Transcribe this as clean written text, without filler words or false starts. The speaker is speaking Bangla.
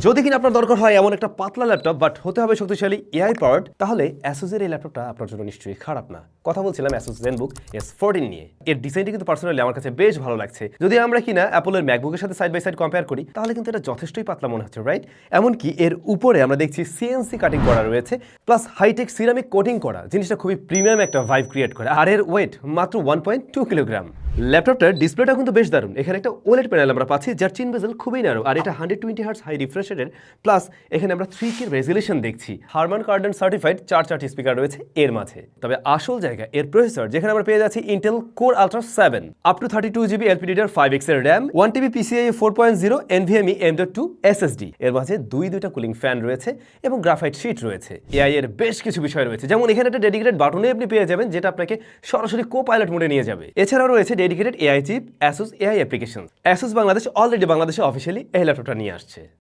যদি কিনা আপনার দরকার হয় এমন একটা পাতলা ল্যাপটপ বাট হতে হবে শক্তিশালী এআই পাওয়ার্ড, তাহলে অ্যাসুসের এই ল্যাপটপটা আপনার জন্য নিশ্চয়ই খারাপ না। কথা বলছিলাম অ্যাসুস ZenBook S14 নিয়ে। এর ডিজাইনটি কিন্তু পার্সোনালি আমার কাছে বেশ ভালো লাগছে। যদি আমরা কিনা অ্যাপলের ম্যাকবুকের সাথে সাইড বাই সাইড কম্পেয়ার করি, তাহলে কিন্তু এটা যথেষ্টই পাতলা মনে হচ্ছে, রাইট? এমনকি এর উপরে আমরা দেখছি সিএনসি কাটিং করা রয়েছে, প্লাস হাইটেক সিরামিক কোটিং করা। জিনিসটা খুবই প্রিমিয়াম একটা ভাইব ক্রিয়েট করে। আর এর ওয়েট মাত্র 1.2 কিলোগ্রাম। ল্যাপটপটার ডিসপ্লেটা কিন্তু বেশ দারুণ। এখানে একটা ওলেড প্যানেল আমরা পাচ্ছি, যার চিন বেজেল খুবই ন্যারো, আর এটা 120 হার্টজ হাই রিফ্রেশ রেটের। প্লাস এখানে আমরা 3K রেজুলেশন দেখছি। হারমান কার্ডেন সার্টিফাইড 4টি স্পিকার রয়েছে এর মাঝে। তবে আসল জায়গা এর প্রসেসর, যেখানে আমরা পেয়ে যাচ্ছি Intel core ultra 7, up to 32GB LPDDR5X এর RAM, 1TB PCIe 4.0 NVMe M.2 SSD। এর মাঝে দুইটা কুলিং ফ্যান রয়েছে এবং গ্রাফাইট শীট রয়েছে। এআই এর বেশ কিছু বিষয় রয়েছে, যেমন এখানে একটা ডেডিকেটেড বাটনে আপনি পেয়ে যাবেন, যেটা আপনাকে সরাসরি কো-পাইলট মোডে নিয়ে যাবে। এছাড়াও রয়েছে dedicated AI chip, ASUS AI application. ASUS Bangladesh already বাংলাদেশে অফিসিয়ালি এই ল্যাপটপটা নিয়ে আসছে।